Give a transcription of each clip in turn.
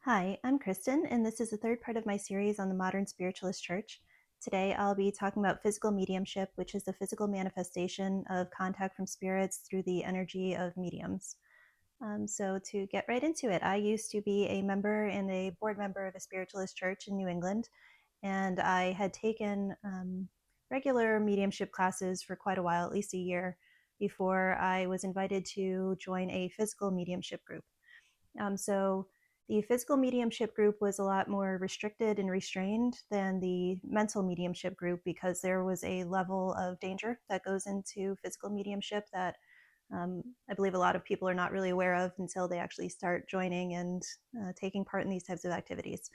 Hi, I'm Kristen, and this is the third part of my series on the modern spiritualist church. Today, I'll be talking about physical mediumship, which is the physical manifestation of contact from spirits through the energy of mediums. So, to get right into it, I used to be a member and a board member of a spiritualist church in New England, and I had taken regular mediumship classes for quite a while, at least a year, before I was invited to join a physical mediumship group. So the physical mediumship group was a lot more restricted and restrained than the mental mediumship group because there was a level of danger that goes into physical mediumship that I believe a lot of people are not really aware of until they actually start joining and taking part in these types of activities.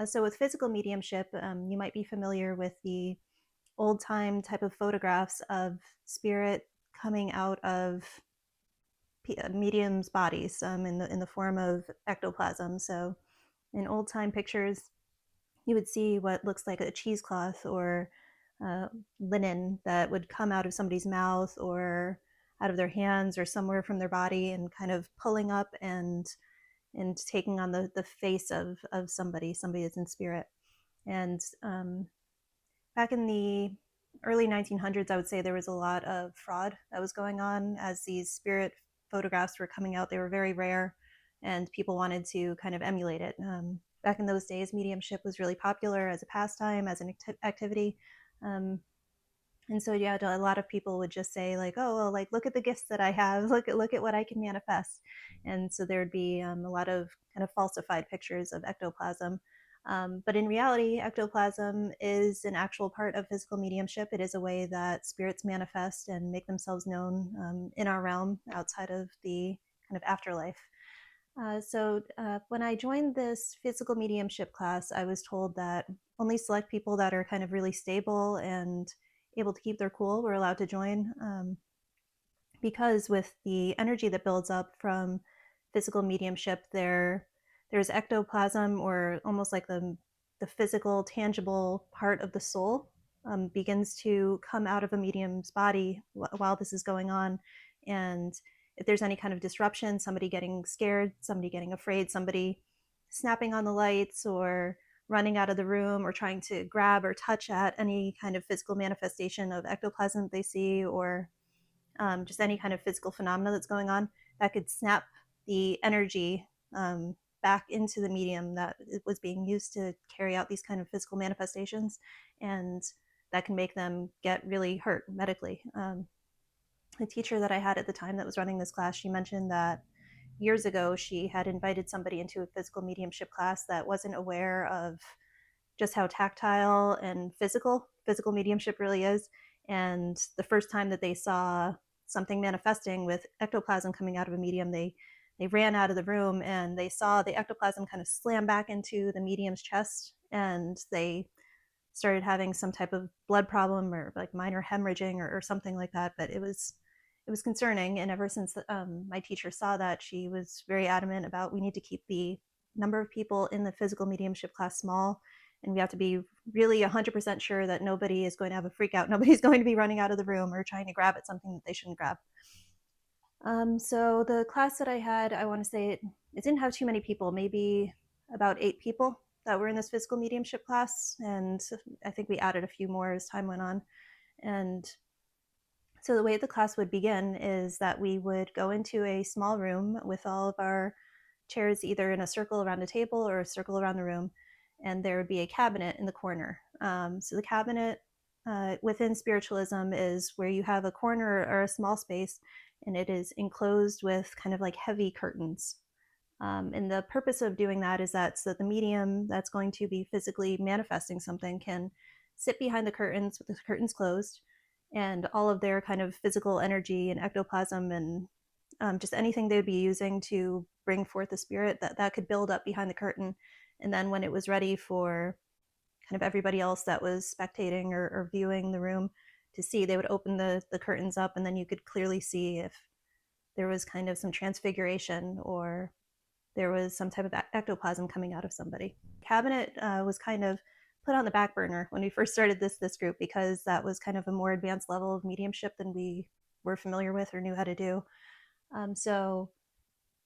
So with physical mediumship, you might be familiar with the old time type of photographs of spirit coming out of mediums' bodies in the form of ectoplasm. So in old time pictures, you would see what looks like a cheesecloth or uh, linen that would come out of somebody's mouth or out of their hands or somewhere from their body and kind of pulling up and taking on the face of somebody that's in spirit. And back in the early 1900s, I would say there was a lot of fraud that was going on as these spirit photographs were coming out. They were very rare, and people wanted to kind of emulate it. Back in those days, mediumship was really popular as a pastime, as an activity. Um, and so, yeah, a lot of people would just say like, "Oh, well, like look at the gifts that I have. Look at what I can manifest." And so there would be a lot of kind of falsified pictures of ectoplasm. But in reality, ectoplasm is an actual part of physical mediumship. It is a way that spirits manifest and make themselves known in our realm outside of the kind of afterlife. When I joined this physical mediumship class, I was told that only select people that are kind of really stable and able to keep their cool were allowed to join. Because with the energy that builds up from physical mediumship, there's ectoplasm, or almost like the physical, tangible part of the soul begins to come out of a medium's body while this is going on. And if there's any kind of disruption, somebody getting scared, somebody getting afraid, somebody snapping on the lights or running out of the room or trying to grab or touch at any kind of physical manifestation of ectoplasm that they see, or just any kind of physical phenomena that's going on, that could snap the energy back into the medium that was being used to carry out these kind of physical manifestations, and that can make them get really hurt medically. The teacher that I had at the time that was running this class, she mentioned that years ago she had invited somebody into a physical mediumship class that wasn't aware of just how tactile and physical mediumship really is. And the first time that they saw something manifesting with ectoplasm coming out of a medium, they ran out of the room and they saw the ectoplasm kind of slam back into the medium's chest, and they started having some type of blood problem or like minor hemorrhaging or something like that. But it was concerning, and ever since my teacher saw that, she was very adamant about we need to keep the number of people in the physical mediumship class small, and we have to be really 100% sure that nobody is going to have a freak out. Nobody's going to be running out of the room or trying to grab at something that they shouldn't grab. So the class that I had, I want to say it didn't have too many people, maybe about 8 people that were in this physical mediumship class, and I think we added a few more as time went on. And so the way the class would begin is that we would go into a small room with all of our chairs either in a circle around a table or a circle around the room, and there would be a cabinet in the corner. So the cabinet within spiritualism is where you have a corner or a small space, and it is enclosed with kind of like heavy curtains. And the purpose of doing that is that so that the medium that's going to be physically manifesting something can sit behind the curtains with the curtains closed, and all of their kind of physical energy and ectoplasm and just anything they would be using to bring forth the spirit, that could build up behind the curtain. And then when it was ready for kind of everybody else that was spectating or viewing the room to see, they would open the curtains up, and then you could clearly see if there was kind of some transfiguration or there was some type of ectoplasm coming out of somebody. Cabinet was kind of put on the back burner when we first started this group, because that was kind of a more advanced level of mediumship than we were familiar with or knew how to do. So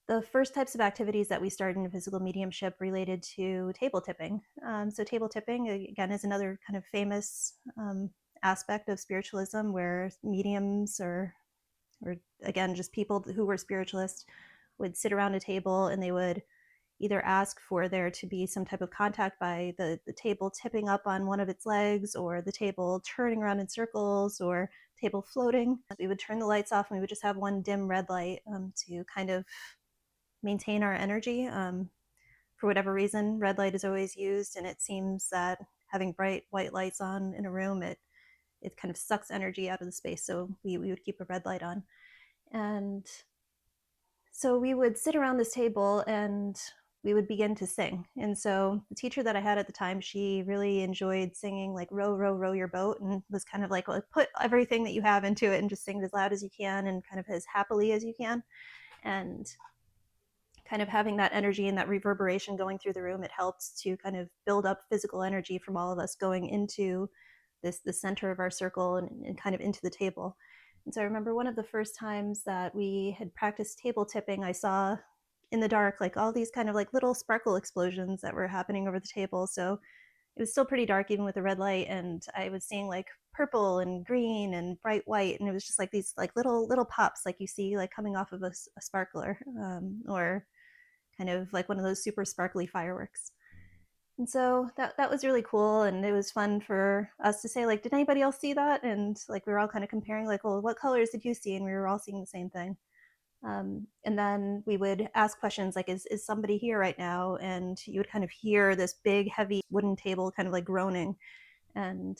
The first types of activities that we started in physical mediumship related to table tipping. So table tipping, again, is another kind of famous aspect of spiritualism where mediums or again, just people who were spiritualists would sit around a table and they would either ask for there to be some type of contact by the table tipping up on one of its legs, or the table turning around in circles, or table floating. We would turn the lights off and we would just have one dim red light to kind of maintain our energy. For whatever reason, red light is always used, and it seems that having bright white lights on in a room, it kind of sucks energy out of the space. So we would keep a red light on. And so we would sit around this table and we would begin to sing. And so the teacher that I had at the time, she really enjoyed singing like row, row, row your boat, and was kind of like, well, put everything that you have into it and just sing it as loud as you can and kind of as happily as you can. And kind of having that energy and that reverberation going through the room, it helps to kind of build up physical energy from all of us going into the center of our circle and kind of into the table. And so I remember one of the first times that we had practiced table tipping, I saw in the dark like all these kind of like little sparkle explosions that were happening over the table. So it was still pretty dark even with the red light, and I was seeing like purple and green and bright white, and it was just like these like little pops like you see like coming off of a sparkler, or kind of like one of those super sparkly fireworks. And so that was really cool, and it was fun for us to say like, did anybody else see that? And like we were all kind of comparing like, well, what colors did you see? And we were all seeing the same thing. And then we would ask questions like, is somebody here right now? And you would kind of hear this big heavy wooden table kind of like groaning. And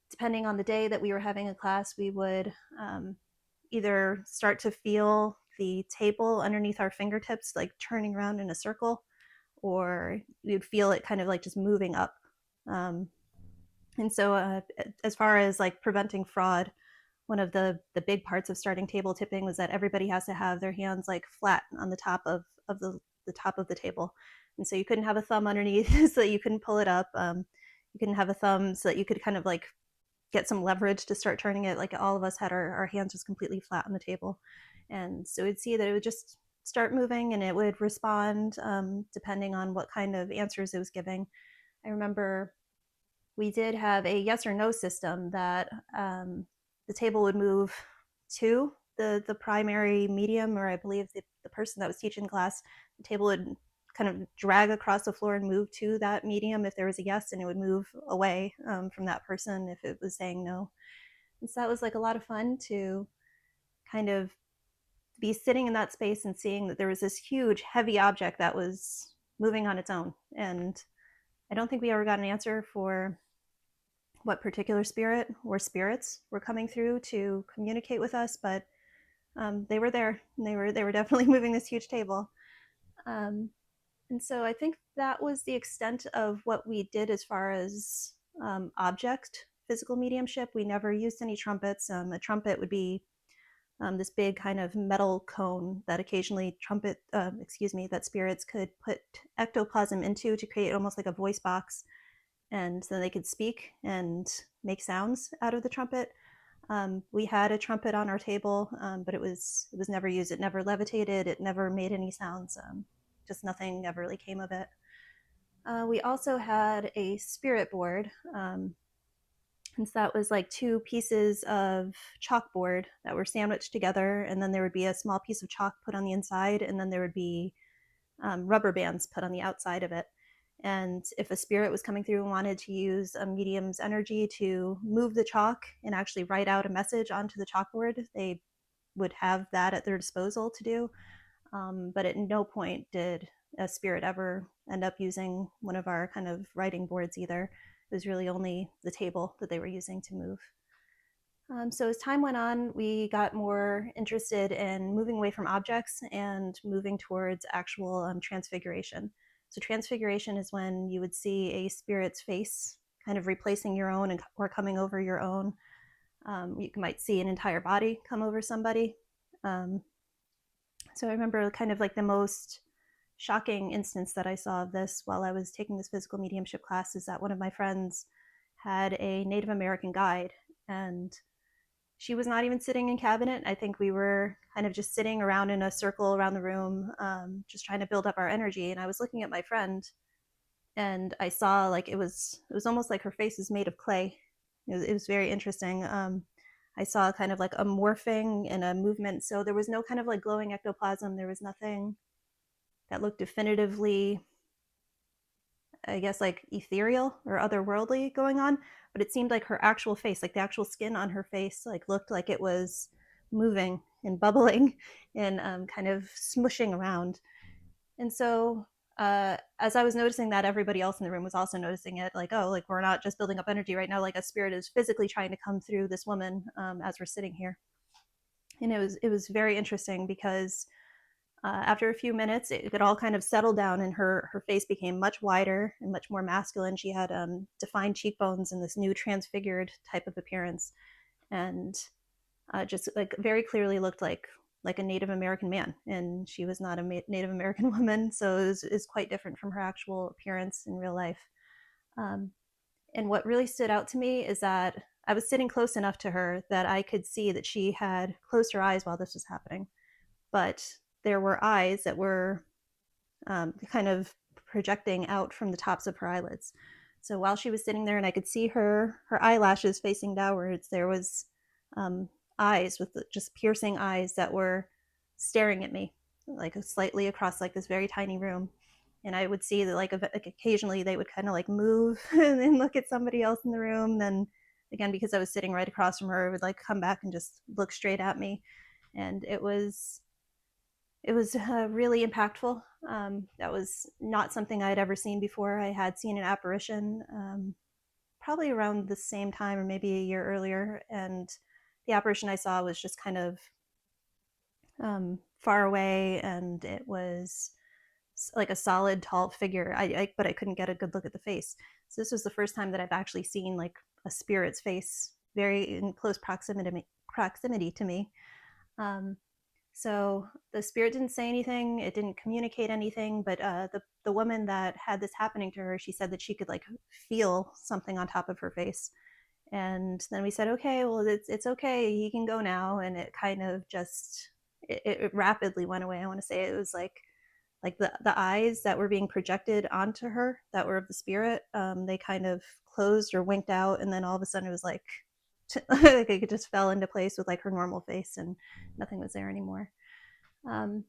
depending on the day that we were having a class, we would either start to feel the table underneath our fingertips like turning around in a circle, or you'd feel it kind of like just moving up. And so as far as like preventing fraud, one of the big parts of starting table tipping was that everybody has to have their hands like flat on the top of the top of the table. And so you couldn't have a thumb underneath so that you couldn't pull it up. You couldn't have a thumb so that you could kind of like get some leverage to start turning it. Like all of us had our hands just completely flat on the table. And so we'd see that it would just start moving and it would respond depending on what kind of answers it was giving. I remember we did have a yes or no system that the table would move to the primary medium, or I believe the person that was teaching class, the table would kind of drag across the floor and move to that medium if there was a yes, and it would move away from that person if it was saying no. And so that was like a lot of fun to kind of be sitting in that space and seeing that there was this huge heavy object that was moving on its own. And I don't think we ever got an answer for what particular spirit or spirits were coming through to communicate with us, but they were there. And they were definitely moving this huge table. And so I think that was the extent of what we did as far as object physical mediumship. We never used any trumpets. A trumpet would be this big kind of metal cone that occasionally that spirits could put ectoplasm into to create almost like a voice box, and then they could speak and make sounds out of the trumpet. We had a trumpet on our table, but it was never used. It never levitated. It never made any sounds. Just nothing ever really came of it. We also had a spirit board. And so that was like two pieces of chalkboard that were sandwiched together, and then there would be a small piece of chalk put on the inside, and then there would be rubber bands put on the outside of it. And if a spirit was coming through and wanted to use a medium's energy to move the chalk and actually write out a message onto the chalkboard, they would have that at their disposal to do. But at no point did a spirit ever end up using one of our kind of writing boards either. It was really only the table that they were using to move. So as time went on, we got more interested in moving away from objects and moving towards actual transfiguration. So transfiguration is when you would see a spirit's face kind of replacing your own or coming over your own. You might see an entire body come over somebody. So I remember kind of like the most shocking instance that I saw of this while I was taking this physical mediumship class is that one of my friends had a Native American guide, and she was not even sitting in cabinet. I think we were kind of just sitting around in a circle around the room, just trying to build up our energy. And I was looking at my friend, and I saw like it was almost like her face was made of clay. It was very interesting. I saw kind of like a morphing and a movement. So there was no kind of like glowing ectoplasm. There was nothing that looked definitively, I guess, like ethereal or otherworldly going on, but it seemed like her actual face, like the actual skin on her face, like looked like it was moving and bubbling and kind of smushing around. And so as I was noticing that, everybody else in the room was also noticing it, like, oh, like we're not just building up energy right now, like a spirit is physically trying to come through this woman as we're sitting here. And it was very interesting because after a few minutes, it all kind of settled down, and her face became much wider and much more masculine. She had defined cheekbones and this new transfigured type of appearance, and just like very clearly looked like a Native American man. And she was not a Native American woman, so it was quite different from her actual appearance in real life. Um, and what really stood out to me is that I was sitting close enough to her that I could see that she had closed her eyes while this was happening, but there were eyes that were kind of projecting out from the tops of her eyelids. So while she was sitting there and I could see her eyelashes facing downwards, there was um, eyes with just piercing eyes that were staring at me, like slightly across like this very tiny room. And I would see that like occasionally they would kind of like move and then look at somebody else in the room. Then again, because I was sitting right across from her, it would like come back and just look straight at me. And it was really impactful. That was not something I had ever seen before. I had seen an apparition probably around the same time or maybe a year earlier, and the apparition I saw was just kind of far away, and it was like a solid, tall figure. But I couldn't get a good look at the face. So this was the first time that I've actually seen like a spirit's face very in close proximity to me. Um, so the spirit didn't say anything. It didn't communicate anything. But the woman that had this happening to her, she said that she could like feel something on top of her face. And then we said, okay, well, it's okay. He can go now. And it kind of just it rapidly went away. I want to say it was like the eyes that were being projected onto her that were of the spirit. They kind of closed or winked out, and then all of a sudden it was like like it just fell into place with like her normal face, and nothing was there anymore. Um,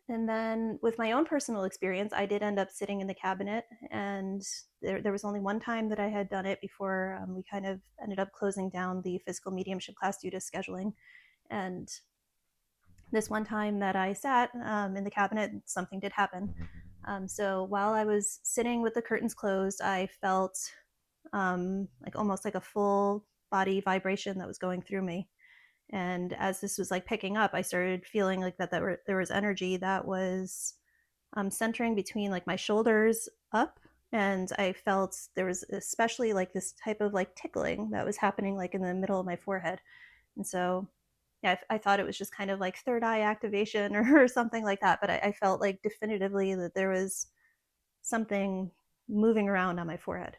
and then with my own personal experience, I did end up sitting in the cabinet, and there was only one time that I had done it before we kind of ended up closing down the physical mediumship class due to scheduling. And this one time that I sat in the cabinet, something did happen. So while I was sitting with the curtains closed, I felt like almost like a full body vibration that was going through me. And as this was like picking up, I started feeling like that there was energy that was centering between like my shoulders up, and I felt there was especially like this type of like tickling that was happening like in the middle of my forehead. And so yeah, I thought it was just kind of like third eye activation or something like that, but I felt like definitively that there was something moving around on my forehead.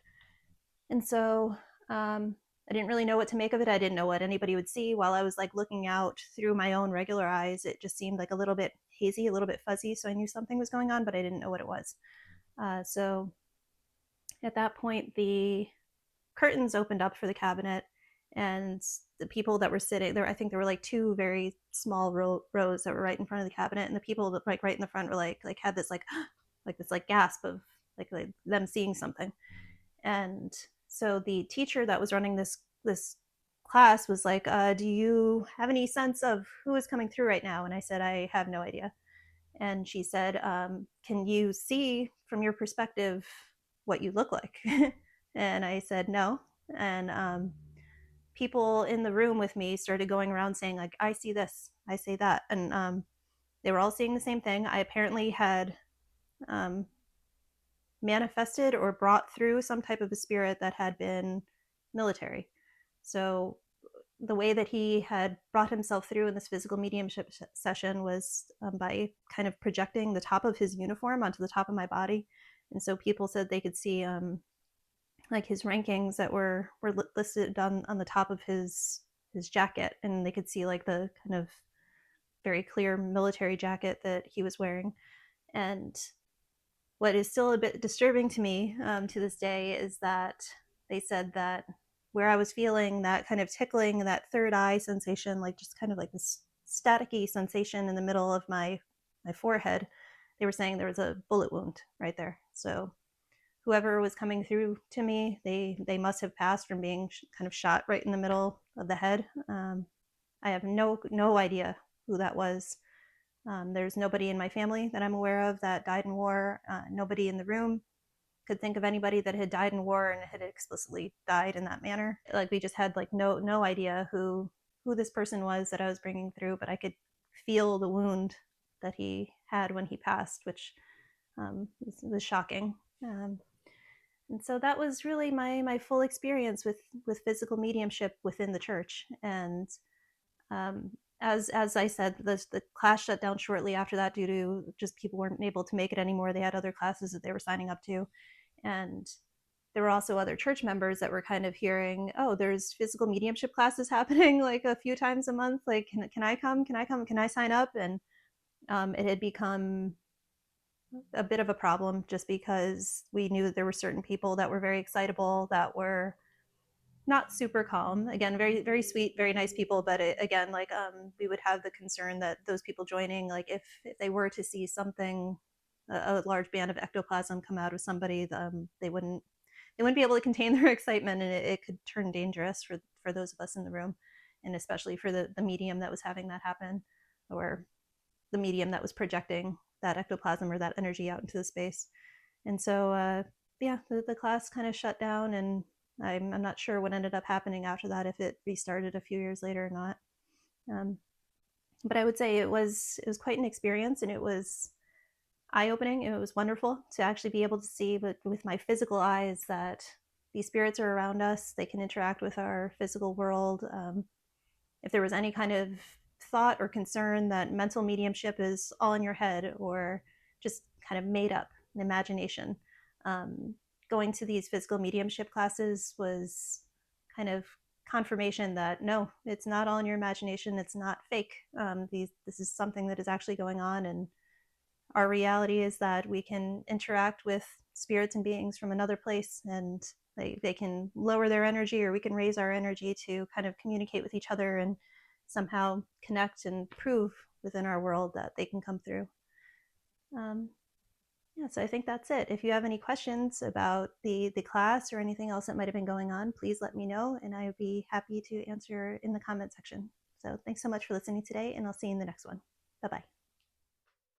And so I didn't really know what to make of it. I didn't know what anybody would see. While I was like looking out through my own regular eyes, it just seemed like a little bit hazy, a little bit fuzzy. So I knew something was going on, but I didn't know what it was. So at that point, the curtains opened up for the cabinet, and the people that were sitting there, I think there were like two very small rows that were right in front of the cabinet, and the people that like right in the front were like had this like like this like gasp of like them seeing something. And so the teacher that was running this class was like, do you have any sense of who is coming through right now? And I said, I have no idea. And she said, can you see from your perspective what you look like? And I said, no. And people in the room with me started going around saying, like, I see this, I say that. And they were all seeing the same thing. I apparently had manifested or brought through some type of a spirit that had been military. So the way that he had brought himself through in this physical mediumship session was by kind of projecting the top of his uniform onto the top of my body. And so people said they could see like his rankings that were listed on the top of his his jacket, and they could see like the kind of very clear military jacket that he was wearing. And what is still a bit disturbing to me to this day is that they said that where I was feeling that kind of tickling, that third eye sensation, like just kind of like this staticky sensation in the middle of my forehead, they were saying there was a bullet wound right there. So whoever was coming through to me, they must have passed from being kind of shot right in the middle of the head. I have no idea who that was. There's nobody in my family that I'm aware of that died in war. Nobody in the room could think of anybody that had died in war and had explicitly died in that manner. Like we just had like no idea who this person was that I was bringing through, but I could feel the wound that he had when he passed, which was shocking. And so that was really my full experience with physical mediumship within the church. And um, as I said, the class shut down shortly after that due to just people weren't able to make it anymore. They had other classes that they were signing up to, and there were also other church members that were kind of hearing, oh, there's physical mediumship classes happening like a few times a month. Like, can I come? Can I come? Can I sign up? And it had become a bit of a problem just because we knew that there were certain people that were very excitable, that were not super calm. Again, very sweet, very nice people, but again, like we would have the concern that those people joining, like if they were to see something, a large band of ectoplasm come out of somebody, they wouldn't be able to contain their excitement, and it could turn dangerous for those of us in the room, and especially for the medium that was having that happen, or the medium that was projecting that ectoplasm or that energy out into the space. And so yeah, the class kind of shut down, and I'm not sure what ended up happening after that, if it restarted a few years later or not. But I would say it was quite an experience, and it was eye-opening. It was wonderful to actually be able to see with my physical eyes that these spirits are around us. They can interact with our physical world. If there was any kind of thought or concern that mental mediumship is all in your head or just kind of made up, an imagination, going to these physical mediumship classes was kind of confirmation that no, it's not all in your imagination. It's not fake. This is something that is actually going on, and our reality is that we can interact with spirits and beings from another place, and they can lower their energy, or we can raise our energy to kind of communicate with each other and somehow connect and prove within our world that they can come through. Yeah, so I think that's it. If you have any questions about the class or anything else that might have been going on, please let me know, and I would be happy to answer in the comment section. So thanks so much for listening today, and I'll see you in the next one. Bye-bye.